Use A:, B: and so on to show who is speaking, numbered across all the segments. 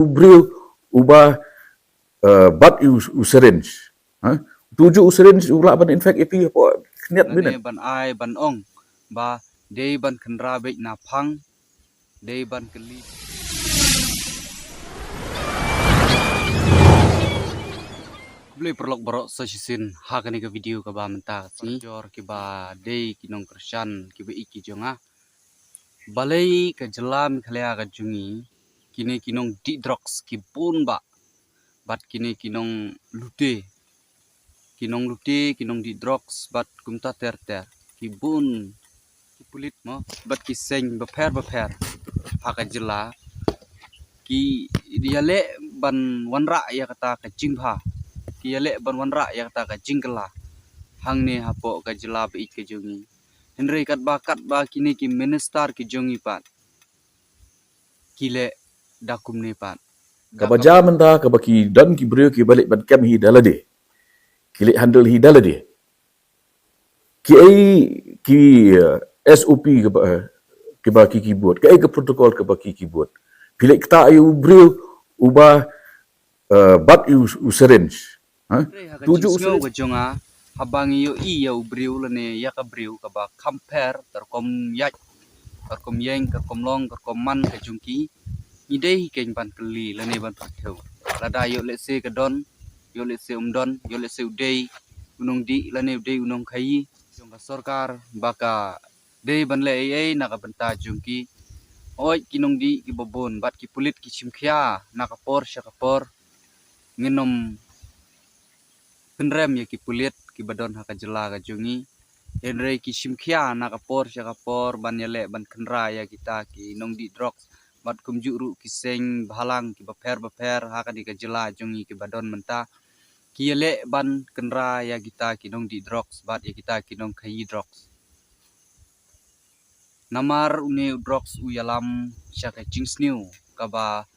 A: Brio ubah bat userin. Tujuh userin ulah ban infek ipi apa niat
B: Lane
A: binan.
B: ban ai ban ong ba dei ban kenra be na phang dei ban keli beli perlok borok sesisin hakani ke video ke ba menta si jor ki ba dei kinong kersan ki be iki jonga balai ke jelam khalea ka jungi kini kinong di drugs ki pun ba bat kini kinong lute kinong di drugs bat kumta ter ter ki bun ki pulit mo bat ki seng beper haka jela ki diale ban wanra ya kata ka jingha ki yale ban wanra ya kata ka jingkela hang ne hapo ka jela be ke jungi henry kat ba kini ki minister ki jungi pat kile dakum ne pat
A: Kabaja menta kabaki dan ki brio ki balik ban kem hi dalade. Kilik handle hi dalade. Ki ai ki SOP ke baki ki buat. Ki ai ke protokol ke baki ki buat. Pilik kita ayu brio ubah bat userin.
B: tujuh
A: Tujuh
B: usul
A: userin.
B: ke jonga habang yo i ya ubriu lene ya ka briu ka ba compare terkom yak terkom yeng terkom long terkom man ke jungki idei keng ban keli lene ban patheu lada yo le se ke don yo le se don yo le se udei unong di lene udei unong khai jong ka sarkar baka dei ban le ai na ka banta jungki oi kinong di ki bobon bat ki pulit ki chimkhia na ka por sha ka por nginom penrem ya ki pulit ki badon haka jela ka jungi enre ki simkhia na kapor sya kapor ban yale ban khenra ya kita ki nong di drugs bat kumju ru ki seng bhalang ki baper haka di ka jela jungi ki badon menta ki yale ban khenra ya kita ki nong di drugs bat ya kita ki nong khai drugs namar une drugs u yalam sya ka jingsniu ka ba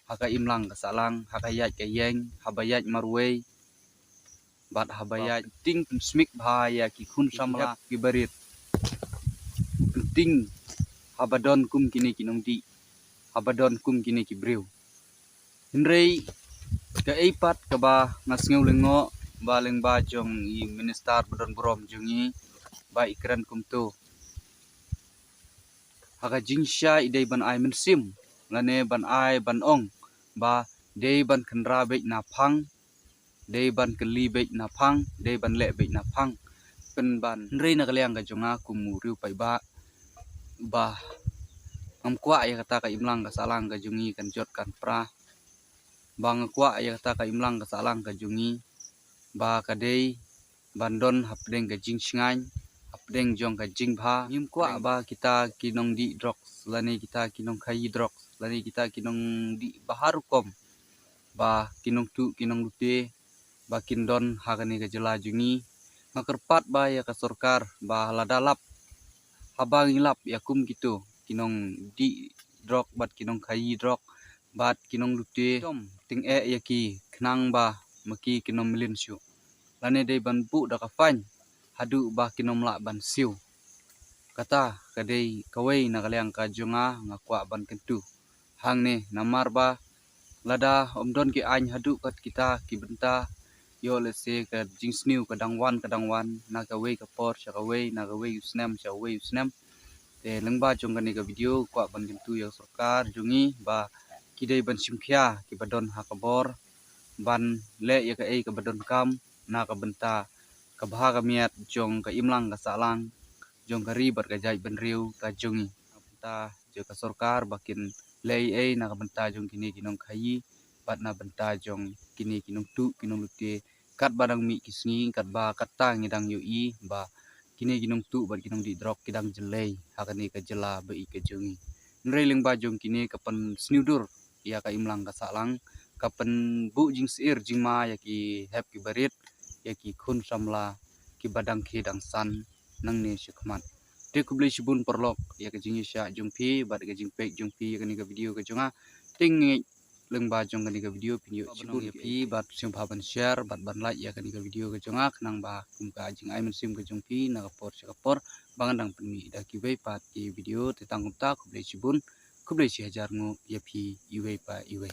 B: haka imlang ka salang haka yat ka yeng habayat marwei bat habaya ting smik bahaya ki khun samla ki barit penting habadon kum kini kinong di habadon kum kini ki brew henrei ka eipat ka ba ngasngeu lengo ba leng ba jong i minister badon brom jungi ba ikran kum tu haka jingsha idei ban ai mensim lane ban ai ban ong ba dei ban khenra be na phang dei ban keli be na phang dei ban le be na phang pen ban rei na kaliang ka jonga kumu riu pai ba am kwa ya kata ka imlang ka salang ka jungi kan jot kan pra bang kwa ya kata ka imlang ka salang ka jungi ba ka dei bandon hapdeng ka jingsngan hapdeng jong ka jingbha nim kwa ba kita kinong di drugs lani kita kinong khai drugs lani kita kinong di baharukom ba kinong tu kinong lute ba kindon hakani ka jela jungi makerpat ba ya ka sarkar ba ladalap habang ilap yakum gitu kinong di drok bat kinong khai drok bat kinong lute tom ting e yaki khnang ba maki kinong milin syu lane dei ban bu da ka fan hadu ba kinom la ban siu kata kadei kawai na kalyang ka junga ngakwa ban kentu hang ne namar ba lada omdon ki any hadu kat kita ki benta yo le se ka jingsniu kadang wan na ka wei ka por sha ka wei na ka wei usnem sha wei usnem te lengba jong kani ka video kwa ban kentu ya sarkar jungi ba kidei ban simkhia ki badon hakabor ban le ya ka ei ka badon kam na ka benta ka bha ka miat jong ka imlang ka salang jong ka ribat ka jai ban riu ka jungi benta jo ka sarkar bakin le ei na ka benta jong kini kinong khai bat na benta jong kini kinong tu kinong lute kat badang mi kisngi kat ba kata ngidang yu i ba kini kinong tu bat kinong di drok kidang jelei hakani ka jela ba i ka jungi nrei leng ba jong kini kapan sniudur ya ka imlang ka salang kapan bu jing sir jing ma ya ki hep ki barit ya ki khun samla ki badang ki dang san nang ne shikman te kublai shibun perlok ya ka jingi sha jungpi bat ka jing pek jungpi ya kani ka video ka jonga ting leng ba jong kani ka video pinyo shibun ya pi bat sim ban share bat ban like ya kani ka video ka jonga khnang ba kum ka jing ai sim ka jungpi na ka por bangan dang penmi da ki bai pat ki video te tangkum ta kublai shibun kubre chi hajar ngu yapi iwe pa iwe